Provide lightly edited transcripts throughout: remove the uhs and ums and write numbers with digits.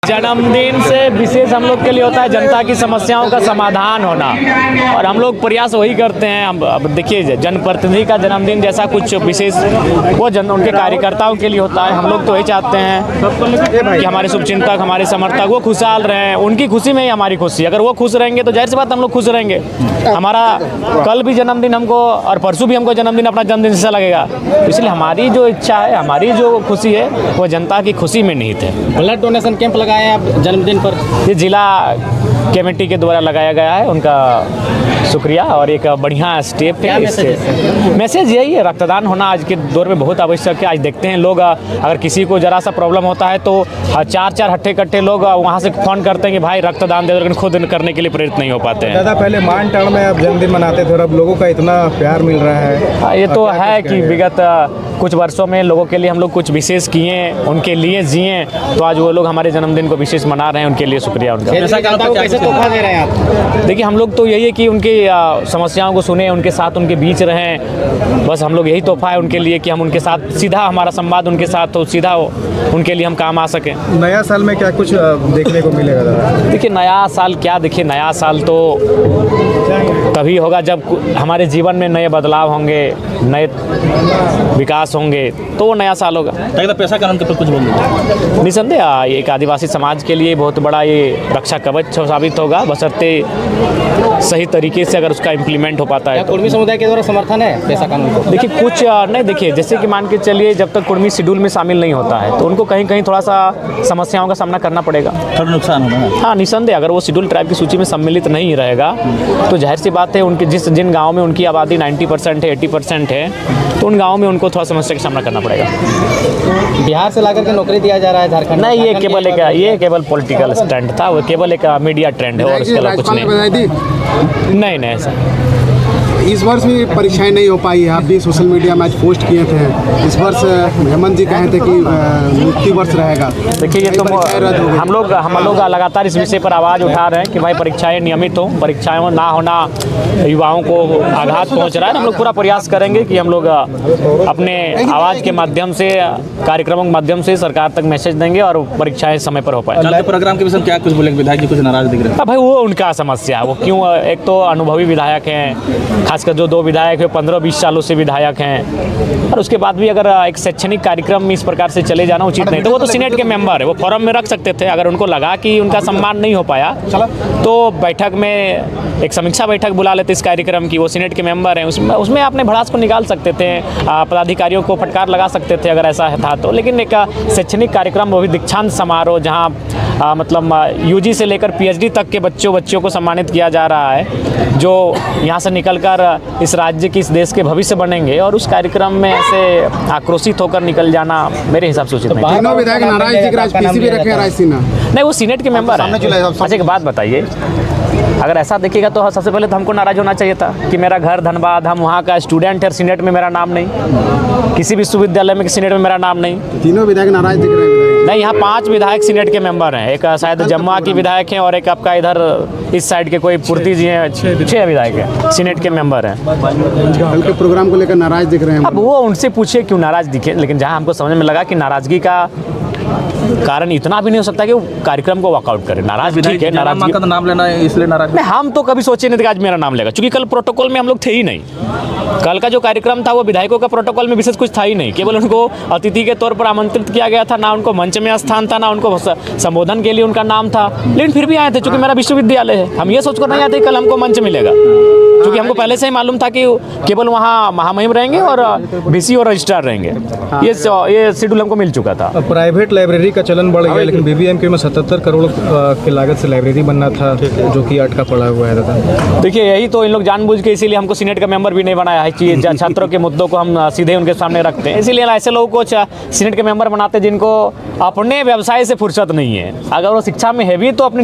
जन्मदिन से विशेष हम लोग के लिए होता है जनता की समस्याओं का समाधान होना, और हम लोग प्रयास वही करते हैं। हम अब देखिए, जनप्रतिनिधि का जन्मदिन जैसा कुछ विशेष वो उनके कार्यकर्ताओं के लिए होता है। हम लोग तो यही चाहते हैं कि हमारे शुभचिंतक, हमारे समर्थक वो खुशहाल रहें, उनकी खुशी में ही हमारी खुशी। अगर वो खुश रहेंगे तो जाहिर सी बात हम लोग खुश रहेंगे। हमारा कल भी जन्मदिन हमको और परसों भी हमको जन्मदिन अपना जन्मदिन जैसा लगेगा, इसलिए हमारी जो इच्छा है, हमारी जो खुशी है वो जनता की खुशी में निहित है। ब्लड डोनेशन कैंप लगाए हैं आप जन्मदिन पर? ये जिला कमेटी के द्वारा लगाया गया है, उनका शुक्रिया और एक बढ़िया स्टेप है। मैसेज यही है, रक्तदान होना आज के दौर में बहुत आवश्यक है। आज देखते हैं लोग, अगर किसी को जरा सा प्रॉब्लम होता है तो चार हट्टे कट्टे लोग वहाँ से फ़ोन करते हैं कि भाई रक्तदान दे दो, लेकिन खुद करने के लिए प्रेरित नहीं हो पाते हैं। दादा पहले मान टाउन में आप जन्मदिन मनाते थे और अब लोगों का इतना प्यार मिल रहा है। ये तो है कि विगत कुछ वर्षों में लोगों के लिए हम लोग कुछ विशेष किए, उनके लिए जिए, तो आज वो लोग हमारे जन्मदिन को विशेष मना रहे हैं। उनके लिए शुक्रिया उनका। कैसे तोहफा दे रहे हैं आप? देखिए, हम लोग तो यही है कि उनकी समस्याओं को सुने, उनके साथ उनके बीच रहें, बस हम लोग यही तोहफा है उनके लिए कि हम उनके साथ सीधा हमारा संवाद उनके साथ हो, सीधा हो, उनके लिए हम काम आ सकें। नया साल में क्या कुछ देखने को मिलेगा दादा? देखिए, नया साल क्या, देखिए नया साल तो तभी होगा जब हमारे जीवन में नए बदलाव होंगे, नए विकास होंगे, तो वो नया साल होगा। पैसा कानून के ऊपर कुछ बोलिए। निसंदेह एक आदिवासी समाज के लिए बहुत बड़ा ये रक्षा कवच साबित होगा, बशर्ते सही तरीके से अगर उसका इम्प्लीमेंट हो पाता है। कुर्मी समुदाय के द्वारा समर्थन है पैसा कानून को? देखिए, कुछ नहीं, देखिए जैसे कि मान के चलिए, जब तक कुर्मी शेड्यूल में शामिल नहीं होता है तो उनको कहीं कहीं थोड़ा सा समस्याओं का सामना करना पड़ेगा, थोड़ा नुकसान होगा। हाँ, निसंदेह अगर वो शेड्यूल ट्राइब की सूची में सम्मिलित नहीं रहेगा तो जाहिर सी बात है उनके जिन गाँव में उनकी आबादी 90% है, 80% है, तो उन गाँव में उनको थोड़ा समस्या का सामना करना पड़ेगा। बिहार से लाकर के नौकरी दिया जा रहा है झारखंड? नहीं, ये केवल पॉलिटिकल स्टंट था, वो केवल एक मीडिया ट्रेंड है और उसके अलावा कुछ नहीं ऐसा। इस वर्ष भी परीक्षाएं नहीं हो पाई है, आप भी सोशल मीडिया में आज पोस्ट किए थे। इस वर्ष हेमंत जी कहे थे कि मुक्ति वर्ष रहेगा। देखिए, ये तो हम लोग लगातार इस विषय पर आवाज़ उठा रहे हैं कि भाई परीक्षाएं नियमित हो, परीक्षाएं ना होना युवाओं को आघात पहुंच रहा है। हम लोग पूरा प्रयास करेंगे कि हम लोग अपने आवाज़ के माध्यम से, कार्यक्रमों के माध्यम से सरकार तक मैसेज देंगे और परीक्षाएं समय पर हो पाए। प्रोग्राम के विषय में क्या कुछ बोलेंगे? विधायक जी कुछ नाराज दिख रहे हैं? भाई वो उनका समस्या है, वो क्यों, एक तो अनुभवी विधायक हैं, खासकर जो 2 विधायक हैं 15-20 सालों से विधायक हैं, और उसके बाद भी अगर एक शैक्षणिक कार्यक्रम में इस प्रकार से चले जाना उचित नहीं। तो वो तो सीनेट के मेंबर है, वो फोरम में रख सकते थे। अगर उनको लगा कि उनका सम्मान नहीं हो पाया तो बैठक में एक समीक्षा बैठक बुला लेते इस कार्यक्रम की। वो सीनेट के मेंबर हैं, उसमें अपने भड़ास को निकाल सकते थे, पदाधिकारियों को फटकार लगा सकते थे अगर ऐसा था तो। लेकिन एक शैक्षणिक कार्यक्रम, वो भी दीक्षांत समारोह, जहाँ मतलब यूजी से लेकर पीएचडी तक के बच्चों को सम्मानित किया जा रहा है, जो यहाँ से निकलकर इस राज्य की, इस देश के भविष्य बनेंगे, और उस कार्यक्रम में ऐसे आक्रोशित होकर निकल जाना मेरे हिसाब से उचित नहीं। तीनों विधायक नाराज दिख रहा है, पीसी भी रखे हैं, राजसिन्हा नहीं, वो सीनेट के मेंबर हैं। अच्छा, एक बात बताइए, अगर ऐसा देखिएगा तो सबसे पहले तो हमको नाराज होना चाहिए था कि मेरा घर धनबाद, हम वहाँ का स्टूडेंट है, सीनेट में मेरा नाम नहीं, किसी विश्वविद्यालय में सीनेट में मेरा नाम नहीं। तीनों विधायक नाराज दिख रहे हैं। नहीं, यहाँ 5 विधायक सीनेट के मेंबर हैं, एक शायद जमुआ की विधायक हैं और एक आपका इधर इस साइड के कोई पूर्ति जी हैं, 6 विधायक हैं, सीनेट के मेंबर हैं। कल के प्रोग्राम को लेकर नाराज दिख रहे हैं। अब वो उनसे पूछिए क्यों नाराज दिखे, लेकिन जहाँ हमको समझ में लगा कि नाराजगी का कारण इतना भी नहीं हो सकता कि वो कार्यक्रम को वॉकआउट करे। नाराज ठीक है, नाराजगी का नाम लेना है इसलिए नाराज नहीं, हम तो कभी सोचे नहीं थे कि आज मेरा नाम लेगा, क्योंकि कल प्रोटोकॉल में हम लोग थे ही नहीं। कल का जो कार्यक्रम था वो विधायकों का प्रोटोकॉल में विशेष कुछ था ही नहीं, केवल उनको अतिथि के तौर पर आमंत्रित किया गया था, ना उनको मंच में स्थान था, ना उनको संबोधन के लिए उनका नाम था, लेकिन फिर भी आए थे क्योंकि मेरा विश्वविद्यालय है। हम ये सोचकर नहीं आते कल हमको मंच मिलेगा, क्योंकि हमको पहले से ही मालूम था कि केवल वहाँ महामहिम रहेंगे और बीसी और रजिस्ट्रार रहेंगे। ये शेड्यूल हमको मिल चुका था। प्राइवेट लाइब्रेरी का चलन बढ़ गया, लेकिन बीबीएमके में 77 करोड़ की लागत से लाइब्रेरी बनना था, जो कि अटका पड़ा हुआ है दादा। देखिए, यही तो इन लोग जानबूझ के, इसीलिए हमको सीनेट का मेंबर भी नहीं बनाया है कि छात्रों के मुद्दों को हम सीधे उनके सामने रखते हैं। इसीलिए ऐसे लोगों को सीनेट के मेंबर बनाते जिनको अपने व्यवसाय से फुर्सत नहीं है। अगर वो शिक्षा में है भी तो अपने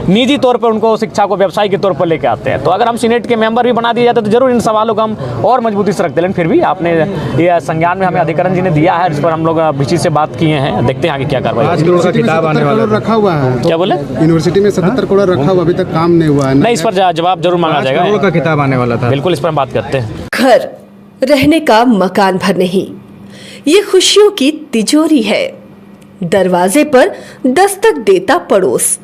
निजी तौर पर उनको शिक्षा को व्यवसाय के तौर पर लेके आते हैं। तो अगर हम सीनेट के मेंबर भी बना दिए जाते तो जरूर इन सवालों को हम और मजबूती से रखते, लेकिन फिर भी आपने ये संज्ञान में हमें अधिकरण जी ने दिया है, इस पर हम लोग बीसी से बात किए हैं, देखते हैं आगे क्या कार्रवाई। 5 करोड़ का किताब आने वाला रखा हुआ है, क्या बोले? यूनिवर्सिटी में 77 करोड़ रखा हुआ, अभी तक काम नहीं हुआ है। नहीं, इस पर जवाब जरूर मांगा जाएगा। 5 करोड़ का किताब आने वाला था, बिल्कुल इस पर हम बात करते हैं। घर रहने का मकान भर नहीं, ये खुशियों की तिजोरी है। दरवाजे पर दस्तक देता पड़ोस,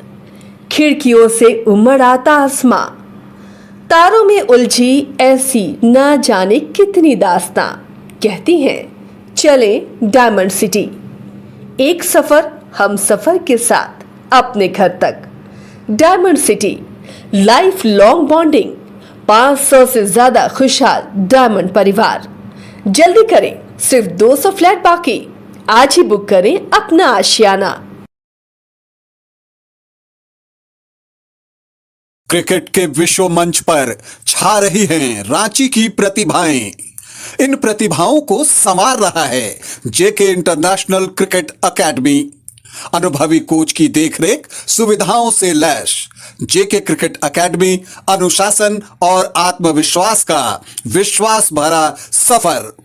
खिड़कियों से उमड़ आता आसमां, तारों में उलझी ऐसी ना जाने कितनी दास्तां। कहती हैं चले डायमंड सिटी, एक सफर हम सफर के साथ अपने घर तक। Diamond city, life long bonding, 500 से ज्यादा खुशहाल डायमंड परिवार। जल्दी करें, सिर्फ 200 फ्लैट बाकी। आज ही बुक करें अपना आशियाना। क्रिकेट के विश्व मंच पर छा रही हैं रांची की प्रतिभाएं। इन प्रतिभाओं को संवार रहा है जेके इंटरनेशनल क्रिकेट एकेडमी। अनुभवी कोच की देखरेख, सुविधाओं से लैस जेके क्रिकेट एकेडमी अनुशासन और आत्मविश्वास का विश्वास भरा सफर।